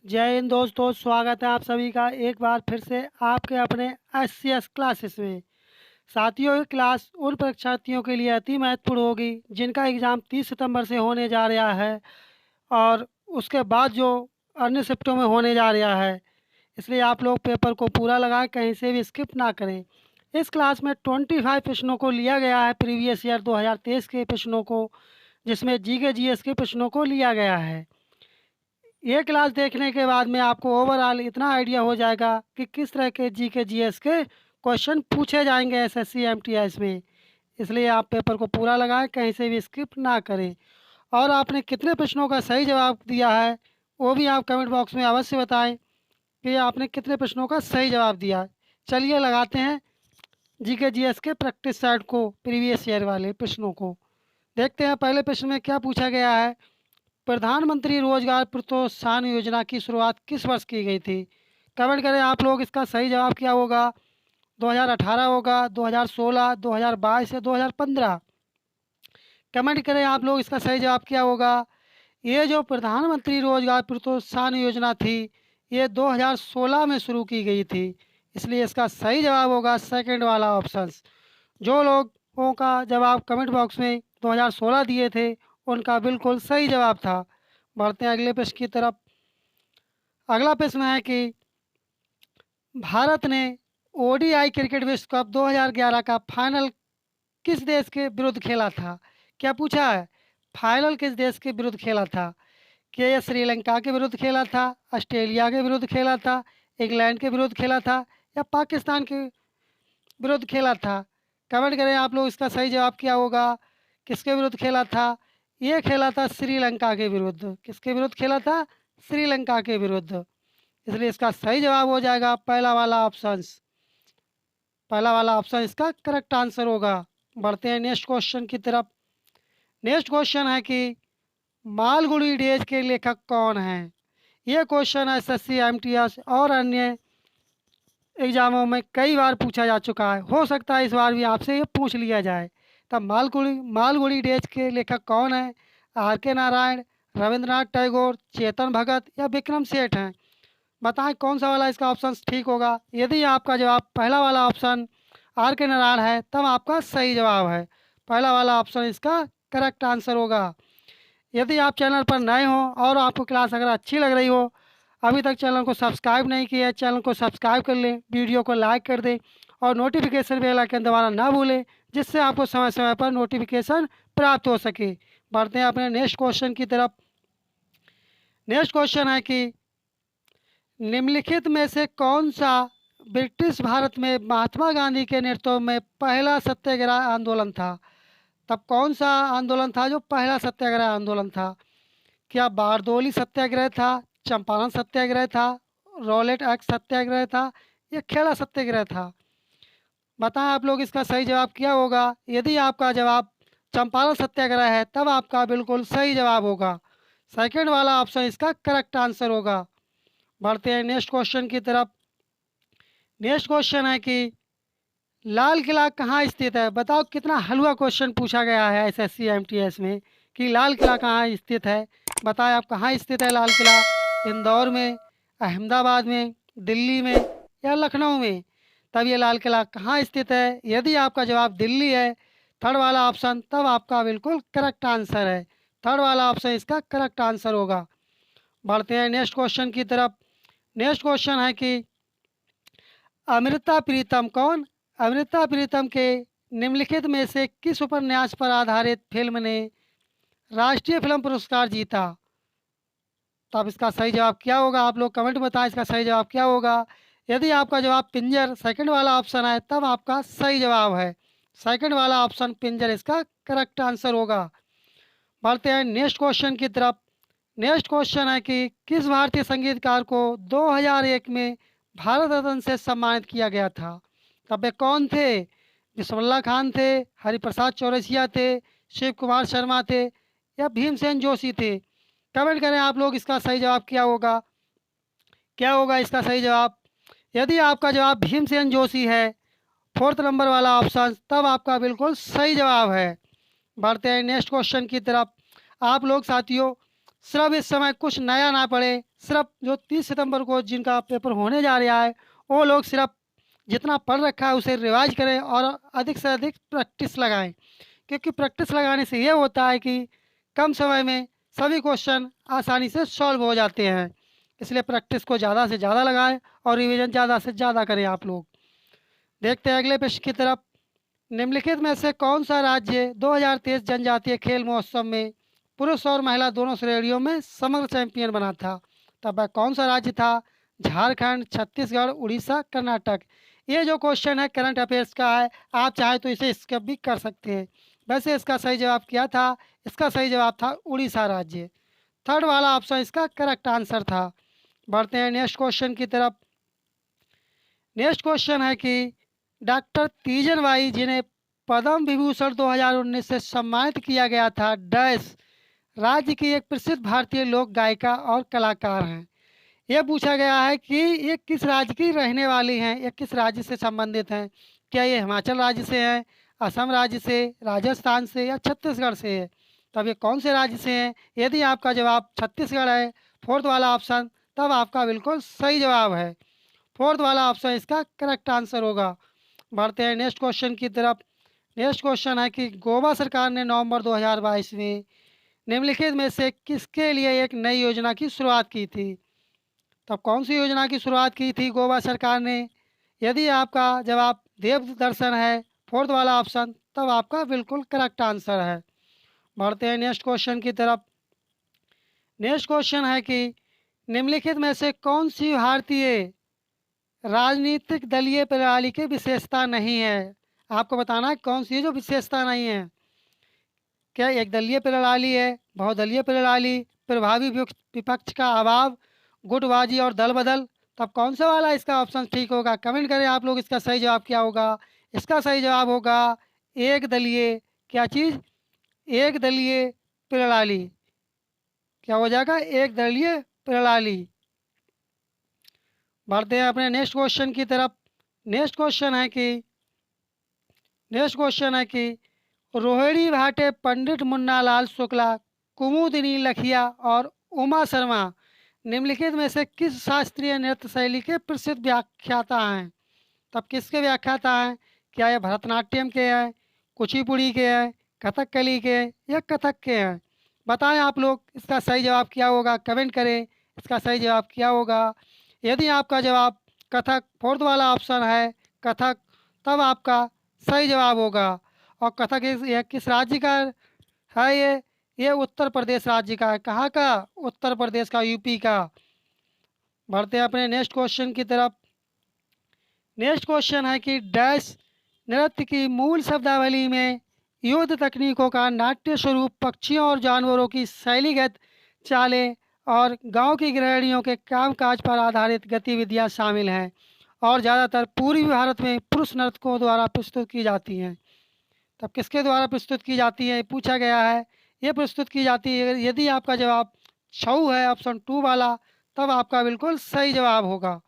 जय हिंद दोस्तों, स्वागत है आप सभी का एक बार फिर से आपके अपने एस क्लासेस में। साथियों, ये क्लास उन परीक्षार्थियों के लिए अति महत्वपूर्ण होगी जिनका एग्ज़ाम 30 सितंबर से होने जा रहा है और उसके बाद जो अन्य शिफ्टों में होने जा रहा है। इसलिए आप लोग पेपर को पूरा लगाएं, कहीं से भी स्किप ना करें। इस क्लास में 25 प्रश्नों को लिया गया है, प्रीवियस ईयर 2023 के प्रश्नों को, जिसमें जीके जीएस के प्रश्नों को लिया गया है। ये क्लास देखने के बाद में आपको ओवरऑल इतना आइडिया हो जाएगा कि किस तरह के जीके जीएस के क्वेश्चन पूछे जाएंगे एसएससी एमटीएस में। इसलिए आप पेपर को पूरा लगाएं, कहीं से भी स्किप ना करें। और आपने कितने प्रश्नों का सही जवाब दिया है वो भी आप कमेंट बॉक्स में अवश्य बताएं कि आपने कितने प्रश्नों का सही जवाब दिया। चलिए लगाते हैं जीके जीएस के प्रैक्टिस सेट को, प्रीवियस ईयर वाले प्रश्नों को। देखते हैं पहले प्रश्न में क्या पूछा गया है। प्रधानमंत्री रोजगार प्रोत्साहन योजना की शुरुआत किस वर्ष की गई थी? कमेंट करें आप लोग, इसका सही जवाब क्या होगा। 2018 होगा, 2016, 2022 या 2015? कमेंट करें आप लोग, इसका सही जवाब क्या होगा। ये जो प्रधानमंत्री रोजगार प्रोत्साहन योजना थी, ये 2016 में शुरू की गई थी। इसलिए इसका सही जवाब होगा सेकंड वाला ऑप्शन। जो लोगों का जवाब कमेंट बॉक्स में 2016 दिए थे, उनका बिल्कुल सही जवाब था। बढ़ते हैं अगले प्रश्न की तरफ। अगला प्रश्न है कि भारत ने ओडीआई क्रिकेट विश्व कप 2011 का फाइनल किस देश के विरुद्ध खेला था? क्या पूछा है, फाइनल किस देश के विरुद्ध खेला था? क्या ये श्रीलंका के विरुद्ध खेला था, ऑस्ट्रेलिया के विरुद्ध खेला था, इंग्लैंड के विरुद्ध खेला था या पाकिस्तान के विरुद्ध खेला था? कमेंट करें आप लोग, इसका सही जवाब क्या होगा। किसके विरुद्ध खेला था? ये खेला था श्रीलंका के विरुद्ध। किसके विरुद्ध खेला था? श्रीलंका के विरुद्ध। इसलिए इसका सही जवाब हो जाएगा पहला वाला ऑप्शन। पहला वाला ऑप्शन इसका करेक्ट आंसर होगा। बढ़ते हैं नेक्स्ट क्वेश्चन की तरफ। नेक्स्ट क्वेश्चन है कि मालगुडी डेज के लेखक कौन हैं? ये क्वेश्चन एसएससी एमटीएस और अन्य एग्जामों में कई बार पूछा जा चुका है। हो सकता है इस बार भी आपसे ये पूछ लिया जाए। तब मालगुडी डेज के लेखक कौन है? आर के नारायण, रविंद्रनाथ टैगोर, चेतन भगत या विक्रम सेठ हैं? बताएं कौन सा वाला इसका ऑप्शन ठीक होगा। यदि आपका जवाब पहला वाला ऑप्शन आर के नारायण है, तब आपका सही जवाब है। पहला वाला ऑप्शन इसका करेक्ट आंसर होगा। यदि आप चैनल पर नए हो और आपको क्लास अगर अच्छी लग रही हो, अभी तक चैनल को सब्सक्राइब नहीं किया है, चैनल को सब्सक्राइब कर लें, वीडियो को लाइक कर दें और नोटिफिकेशन बेल आइकन दबाना ना भूलें, जिससे आपको समय समय पर नोटिफिकेशन प्राप्त हो सके। बढ़ते हैं अपने नेक्स्ट क्वेश्चन की तरफ। नेक्स्ट क्वेश्चन है कि निम्नलिखित में से कौन सा ब्रिटिश भारत में महात्मा गांधी के नेतृत्व में पहला सत्याग्रह आंदोलन था? तब कौन सा आंदोलन था जो पहला सत्याग्रह आंदोलन था? क्या बारदोली सत्याग्रह था, चंपारण सत्याग्रह था, रॉलेट एक्ट सत्याग्रह था या खेड़ा सत्याग्रह था? बताएं आप लोग, इसका सही जवाब क्या होगा। यदि आपका जवाब चंपारण सत्याग्रह है, तब आपका बिल्कुल सही जवाब होगा। सेकंड वाला ऑप्शन इसका करेक्ट आंसर होगा। बढ़ते हैं नेक्स्ट क्वेश्चन की तरफ। नेक्स्ट क्वेश्चन है कि लाल किला कहाँ स्थित है? बताओ, कितना हलवा क्वेश्चन पूछा गया है एसएससी एमटीएस में कि लाल किला कहाँ स्थित है। बताएं आप, कहाँ स्थित है लाल किला? इंदौर में, अहमदाबाद में, दिल्ली में या लखनऊ में? तब ये लाल किला कहाँ स्थित है? यदि आपका जवाब दिल्ली है, थर्ड वाला ऑप्शन, तब आपका बिल्कुल करेक्ट आंसर है। थर्ड वाला ऑप्शन इसका करेक्ट आंसर होगा। बढ़ते हैं नेक्स्ट क्वेश्चन की तरफ। नेक्स्ट क्वेश्चन है कि अमृता प्रीतम कौन? अमृता प्रीतम के निम्नलिखित में से किस उपन्यास पर आधारित फिल्म ने राष्ट्रीय फिल्म पुरस्कार जीता? तब इसका सही जवाब क्या होगा, आप लोग कमेंट बताएं, इसका सही जवाब क्या होगा। यदि आपका जवाब पिंजर सेकंड वाला ऑप्शन है, तब आपका सही जवाब है। सेकंड वाला ऑप्शन पिंजर इसका करेक्ट आंसर होगा। बढ़ते हैं नेक्स्ट क्वेश्चन की तरफ। नेक्स्ट क्वेश्चन है कि किस भारतीय संगीतकार को 2001 में भारत रत्न से सम्मानित किया गया था? तब वे कौन थे? बिस्मिल्लाह खान थे, हरिप्रसाद चौरसिया थे, शिव कुमार शर्मा थे या भीमसेन जोशी थे? कमेंट करें आप लोग, इसका सही जवाब क्या होगा। क्या होगा इसका सही जवाब। यदि आपका जवाब भीमसेन जोशी है, फोर्थ नंबर वाला ऑप्शन, तब आपका बिल्कुल सही जवाब है। बढ़ते हैं नेक्स्ट क्वेश्चन की तरफ। आप लोग साथियों सिर्फ इस समय कुछ नया ना पढ़े, सिर्फ जो 30 सितंबर को जिनका पेपर होने जा रहा है वो लोग सिर्फ जितना पढ़ रखा है उसे रिवाइज करें और अधिक से अधिक प्रैक्टिस लगाएं, क्योंकि प्रैक्टिस लगाने से ये होता है कि कम समय में सभी क्वेश्चन आसानी से सॉल्व हो जाते हैं। इसलिए प्रैक्टिस को ज़्यादा से ज़्यादा लगाएं और रिवीजन ज़्यादा से ज़्यादा करें आप लोग। देखते हैं अगले प्रश्न की तरफ। निम्नलिखित में से कौन सा राज्य 2023 जनजातीय खेल महोत्सव में पुरुष और महिला दोनों श्रेणियों में समग्र चैंपियन बना था? तब वह कौन सा राज्य था? झारखंड, छत्तीसगढ़, उड़ीसा, कर्नाटक। ये जो क्वेश्चन है करंट अफेयर्स का है, आप चाहे तो इसे स्किप भी कर सकते हैं। वैसे इसका सही जवाब क्या था? इसका सही जवाब था उड़ीसा राज्य। थर्ड वाला ऑप्शन इसका करेक्ट आंसर था। बढ़ते हैं नेक्स्ट क्वेश्चन की तरफ। नेक्स्ट क्वेश्चन है कि डॉक्टर तीजन बाई जिन्हें पद्म विभूषण 2019 से सम्मानित किया गया था, डैश राज्य की एक प्रसिद्ध भारतीय लोक गायिका और कलाकार हैं। यह पूछा गया है कि ये किस राज्य की रहने वाली हैं, ये किस राज्य से संबंधित हैं। क्या ये हिमाचल राज्य से हैं, असम राज्य से, राजस्थान से या छत्तीसगढ़ से है? तब ये कौन से राज्य से हैं? यदि आपका जवाब छत्तीसगढ़ है, फोर्थ वाला ऑप्शन, तब आपका बिल्कुल सही जवाब है। फोर्थ वाला ऑप्शन इसका करेक्ट आंसर होगा। बढ़ते हैं नेक्स्ट क्वेश्चन की तरफ। नेक्स्ट क्वेश्चन है कि गोवा सरकार ने नवंबर 2022 में निम्नलिखित में से किसके लिए एक नई योजना की शुरुआत की थी? तब कौन सी योजना की शुरुआत की थी गोवा सरकार ने? यदि आपका जवाब देव दर्शन है, फोर्थ वाला ऑप्शन, तब आपका बिल्कुल करेक्ट आंसर है। बढ़ते हैं नेक्स्ट क्वेश्चन की तरफ। नेक्स्ट क्वेश्चन है कि निम्नलिखित में से कौन सी भारतीय राजनीतिक दलीय प्रणाली की विशेषता नहीं है? आपको बताना है कौन सी है जो विशेषता नहीं है। क्या एक दलीय प्रणाली है, बहुदलीय प्रणाली, प्रभावी विपक्ष का अभाव, गुटबाजी और दल बदल? तब कौन सा वाला इसका ऑप्शन ठीक होगा? कमेंट करें आप लोग, इसका सही जवाब क्या होगा। इसका सही जवाब होगा एक दलीय, क्या चीज़? एक दलीय प्रणाली। क्या हो जाएगा? एक दलीय प्रणाली। बढ़ते हैं अपने नेक्स्ट क्वेश्चन की तरफ। नेक्स्ट क्वेश्चन है कि रोहिणी भाटे, पंडित मुन्नालाल शुक्ला, कुमुदिनी लखिया और उमा शर्मा निम्नलिखित में से किस शास्त्रीय नृत्य शैली के प्रसिद्ध व्याख्याता हैं? तब किसके व्याख्याता हैं? क्या ये भरतनाट्यम के हैं, कुचिपुड़ी के हैं, कथकली के या कथक के हैं? बताएं आप लोग, इसका सही जवाब क्या होगा? कमेंट करें, इसका सही जवाब क्या होगा। यदि आपका जवाब कथक, फोर्थ वाला ऑप्शन है कथक, तब आपका सही जवाब होगा। और कथक यह किस राज्य का है? ये उत्तर प्रदेश राज्य का है। कहाँ का? उत्तर प्रदेश का, यूपी का। बढ़ते हैं अपने नेक्स्ट क्वेश्चन की तरफ। नेक्स्ट क्वेश्चन है कि डैश नृत्य की मूल शब्दावली में युद्ध तकनीकों का नाट्य स्वरूप, पक्षियों और जानवरों की शैलीगत चालें और गांव की गृहिणियों के कामकाज पर आधारित गतिविधियां शामिल हैं और ज़्यादातर पूर्वी भारत में पुरुष नर्तकों द्वारा प्रस्तुत की जाती हैं। तब किसके द्वारा प्रस्तुत की जाती है पूछा गया है। ये प्रस्तुत की जाती है, यदि आपका जवाब छऊ है, ऑप्शन टू वाला, तब आपका बिल्कुल सही जवाब होगा।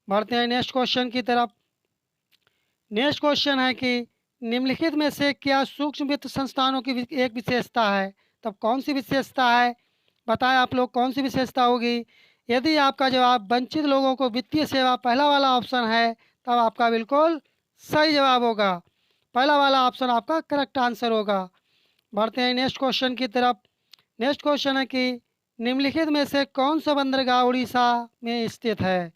बढ़ते हैं नेक्स्ट क्वेश्चन की तरफ। नेक्स्ट क्वेश्चन है कि निम्नलिखित में से क्या सूक्ष्म वित्त संस्थानों की एक विशेषता है? तब कौन सी विशेषता है? बताएं आप लोग, कौन सी विशेषता होगी। यदि आपका जवाब वंचित लोगों को वित्तीय सेवा, पहला वाला ऑप्शन है, तब आपका बिल्कुल सही जवाब होगा। पहला वाला ऑप्शन आपका करेक्ट आंसर होगा। बढ़ते हैं नेक्स्ट क्वेश्चन की तरफ। नेक्स्ट क्वेश्चन है कि निम्नलिखित में से कौन सा बंदरगाह उड़ीसा में स्थित है?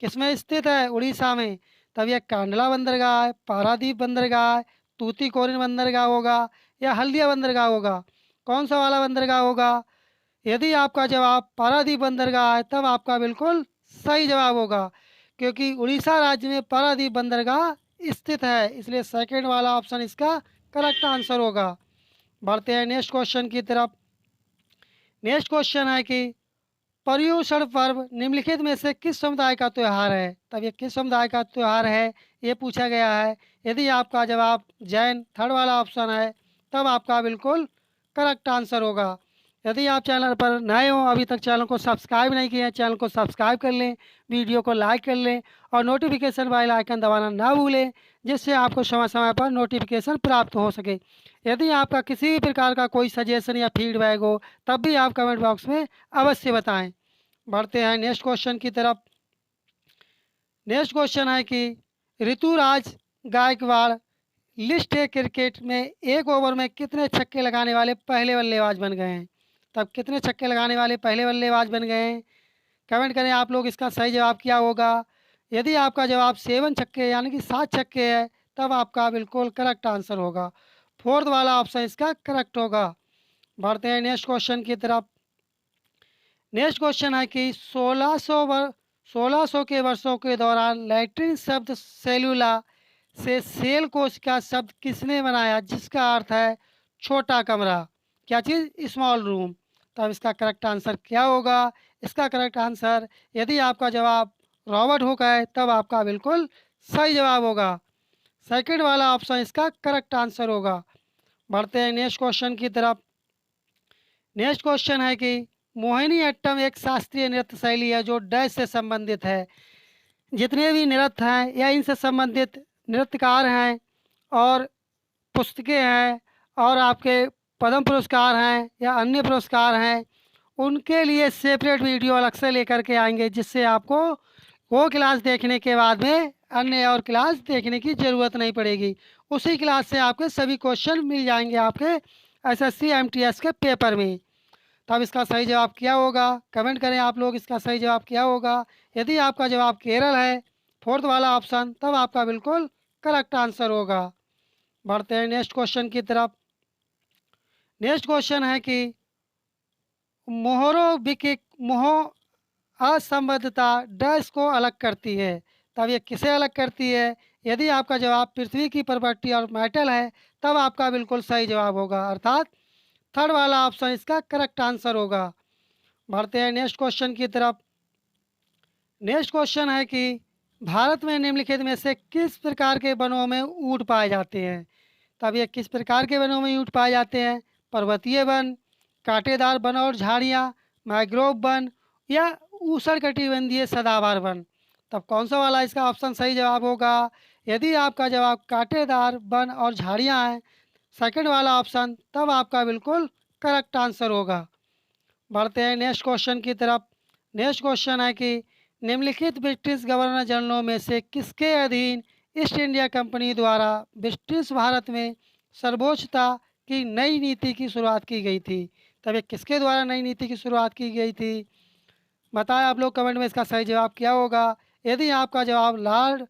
किसमें स्थित है? उड़ीसा में। तब यह कांडला बंदरगाह है, पारादीप बंदरगाह है, तूतीकोरिन बंदरगाह होगा या हल्दिया बंदरगाह होगा? कौन सा वाला बंदरगाह होगा? यदि आपका जवाब पारादीप बंदरगाह है, तब आपका बिल्कुल सही जवाब होगा, क्योंकि उड़ीसा राज्य में पारादीप बंदरगाह स्थित है, इसलिए सेकंड वाला ऑप्शन इसका करेक्ट आंसर होगा। बढ़ते हैं नेक्स्ट क्वेश्चन की तरफ। नेक्स्ट क्वेश्चन है कि पर्युषण पर्व निम्नलिखित में से किस समुदाय का त्यौहार है? तब ये किस समुदाय का त्यौहार है, ये पूछा गया है। यदि आपका जवाब जैन, थर्ड वाला ऑप्शन है, तब आपका बिल्कुल करेक्ट आंसर होगा। यदि आप चैनल पर नए हो, अभी तक चैनल को सब्सक्राइब नहीं किए हैं, चैनल को सब्सक्राइब कर लें, वीडियो को लाइक कर लें और नोटिफिकेशन बेल आइकन दबाना ना भूलें, जिससे आपको समय समय पर नोटिफिकेशन प्राप्त हो सके। यदि आपका किसी भी प्रकार का कोई सजेशन या फीडबैक हो, तब भी आप कमेंट बॉक्स में अवश्य बताएं। बढ़ते हैं नेक्स्ट क्वेश्चन की तरफ। नेक्स्ट क्वेश्चन है कि Ruturaj Gaikwad list A cricket में एक ओवर में कितने छक्के लगाने वाले पहले बल्लेबाज बन गए हैं? तब कितने छक्के लगाने वाले पहले बल्लेबाज बन गए हैं? कमेंट करें आप लोग, इसका सही जवाब क्या होगा। यदि आपका जवाब 7 छक्के यानी कि 7 छक्के है, तब आपका बिल्कुल करेक्ट आंसर होगा। फोर्थ वाला ऑप्शन इसका करेक्ट होगा। बढ़ते हैं नेक्स्ट क्वेश्चन की तरफ। नेक्स्ट क्वेश्चन है कि 1600 के वर्षों के दौरान लैट्रिन शब्द सेलुला से सेल कोश का शब्द किसने बनाया, जिसका अर्थ है छोटा कमरा? क्या चीज़? Small room. तब इसका करेक्ट आंसर क्या होगा? इसका करेक्ट आंसर, यदि आपका जवाब रॉबर्ट हुक है, तब आपका बिल्कुल सही जवाब होगा। सेकंड वाला ऑप्शन इसका करेक्ट आंसर होगा। बढ़ते हैं नेक्स्ट क्वेश्चन की तरफ। नेक्स्ट क्वेश्चन है कि मोहिनीअट्टम एक शास्त्रीय नृत्य शैली है जो डैश से संबंधित है। जितने भी नृत्य हैं या इनसे संबंधित नृत्यकार हैं और पुस्तकें हैं और आपके पद्म पुरस्कार हैं या अन्य पुरस्कार हैं, उनके लिए सेपरेट वीडियो अलग से लेकर के आएंगे, जिससे आपको वो क्लास देखने के बाद में अन्य और क्लास देखने की ज़रूरत नहीं पड़ेगी। उसी क्लास से आपके सभी क्वेश्चन मिल जाएंगे आपके एसएससी एमटीएस के पेपर में। तब इसका सही जवाब क्या होगा? कमेंट करें आप लोग, इसका सही जवाब क्या होगा। यदि आपका जवाब केरल है, फोर्थ वाला ऑप्शन, तब आपका बिल्कुल करेक्ट आंसर होगा। बढ़ते हैं नेक्स्ट क्वेश्चन की तरफ। नेक्स्ट क्वेश्चन है कि मोहरो बिकिक मोह असंबद्धता डैश को अलग करती है। तब ये किसे अलग करती है? यदि आपका जवाब पृथ्वी की प्रॉपर्टी और मेटल है, तब आपका बिल्कुल सही जवाब होगा, अर्थात थर्ड वाला ऑप्शन इसका करेक्ट आंसर होगा। बढ़ते हैं नेक्स्ट क्वेश्चन की तरफ। नेक्स्ट क्वेश्चन है कि भारत में निम्नलिखित में से किस प्रकार के वनों में ऊँट पाए जाते हैं? तब ये किस प्रकार के वनों में ऊँट पाए जाते हैं? पर्वतीय वन, कांटेदार वन और झाड़ियाँ, मैंग्रोव वन या उष्णकटिबंधीय सदाबहार वन। तब कौन सा वाला इसका ऑप्शन सही जवाब होगा? यदि आपका जवाब कांटेदार वन और झाड़ियाँ हैं, सेकंड वाला ऑप्शन, तब आपका बिल्कुल करेक्ट आंसर होगा। बढ़ते हैं नेक्स्ट क्वेश्चन की तरफ। नेक्स्ट क्वेश्चन है कि निम्नलिखित ब्रिटिश गवर्नर जनरलों में से किसके अधीन ईस्ट इंडिया कंपनी द्वारा ब्रिटिश भारत में सर्वोच्चता की नई नीति की शुरुआत की गई थी? तब ये किसके द्वारा नई नीति की शुरुआत की गई थी? बताएं आप लोग कमेंट में, इसका सही जवाब क्या होगा। यदि आपका जवाब लॉर्ड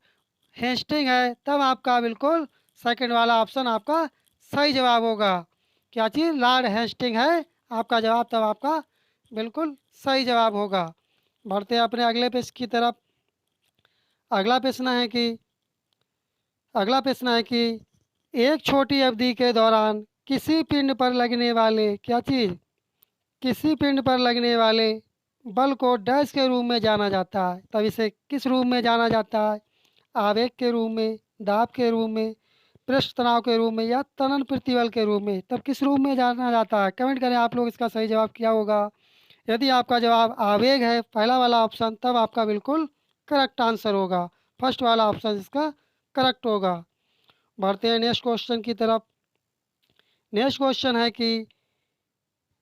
हेस्टिंग है, तब आपका बिल्कुल सेकंड वाला ऑप्शन आपका सही जवाब होगा। क्या चीज़? लॉर्ड हेस्टिंग है आपका जवाब, तब आपका बिल्कुल सही जवाब होगा। बढ़ते हैं अपने अगले प्रश्न की तरफ। अगला प्रश्न है कि अगला प्रश्न है कि एक छोटी अवधि के दौरान किसी पिंड पर लगने वाले, क्या चीज़? किसी पिंड पर लगने वाले बल को डैश के रूप में जाना जाता है। तब इसे किस रूप में जाना जाता है? आवेग के रूप में, दाब के रूप में, पृष्ठ तनाव के रूप में या तनन प्रतिबल के रूप में? तब किस रूप में जाना जाता है? कमेंट करें आप लोग, इसका सही जवाब क्या होगा। यदि आपका जवाब आवेग है, पहला वाला ऑप्शन, तब आपका बिल्कुल करेक्ट आंसर होगा। फर्स्ट वाला ऑप्शन इसका करेक्ट होगा। बढ़ते हैं नेक्स्ट क्वेश्चन की तरफ। नेक्स्ट क्वेश्चन है कि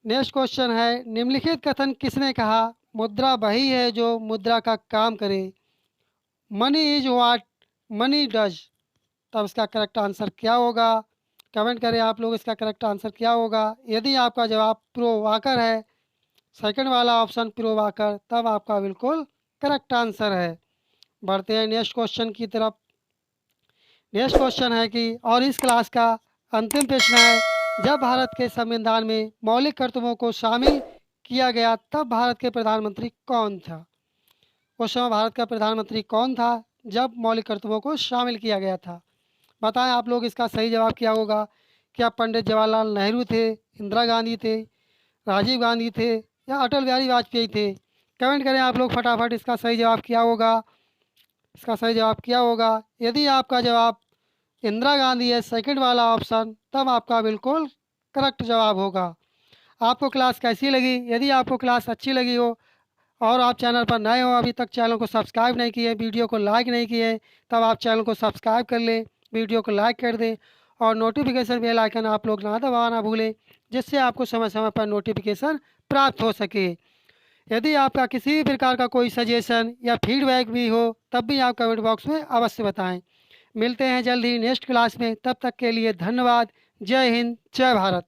नेक्स्ट क्वेश्चन है निम्नलिखित कथन किसने कहा? मुद्रा वही है जो मुद्रा का काम करे। Money is what money does. तब इसका करेक्ट आंसर क्या होगा? कमेंट करें आप लोग, इसका करेक्ट आंसर क्या होगा। यदि आपका जवाब प्रोवाकर है, सेकंड वाला ऑप्शन प्रोवाकर, तब आपका बिल्कुल करेक्ट आंसर है। बढ़ते हैं नेक्स्ट क्वेश्चन की तरफ। नेक्स्ट क्वेश्चन है कि और इस क्लास का अंतिम प्रश्न है, जब भारत के संविधान में मौलिक कर्तव्यों को शामिल किया गया, तब भारत के प्रधानमंत्री कौन था? उस समय भारत का प्रधानमंत्री कौन था जब मौलिक कर्तव्यों को शामिल किया गया था? बताएं आप लोग, इसका सही जवाब क्या होगा। क्या पंडित जवाहरलाल नेहरू थे, इंदिरा गांधी थे, राजीव गांधी थे या अटल बिहारी वाजपेयी थे? कमेंट करें आप लोग फटाफट, इसका सही जवाब क्या होगा। इसका सही जवाब क्या होगा? यदि आपका जवाब इंदिरा गांधी है, सेकंड वाला ऑप्शन, तब आपका बिल्कुल करेक्ट जवाब होगा। आपको क्लास कैसी लगी? यदि आपको क्लास अच्छी लगी हो और आप चैनल पर नए हो, अभी तक चैनल को सब्सक्राइब नहीं किए, वीडियो को लाइक नहीं किए, तब आप चैनल को सब्सक्राइब कर लें, वीडियो को लाइक कर दें और नोटिफिकेशन बेल आइकन आप लोग ना दबाना भूलें, जिससे आपको समय समय पर नोटिफिकेशन प्राप्त हो सके। यदि आपका किसी भी प्रकार का कोई सजेशन या फीडबैक भी हो, तब भी आप कमेंट बॉक्स में अवश्य बताएं। मिलते हैं जल्द ही नेक्स्ट क्लास में, तब तक के लिए धन्यवाद। जय हिंद, जय भारत।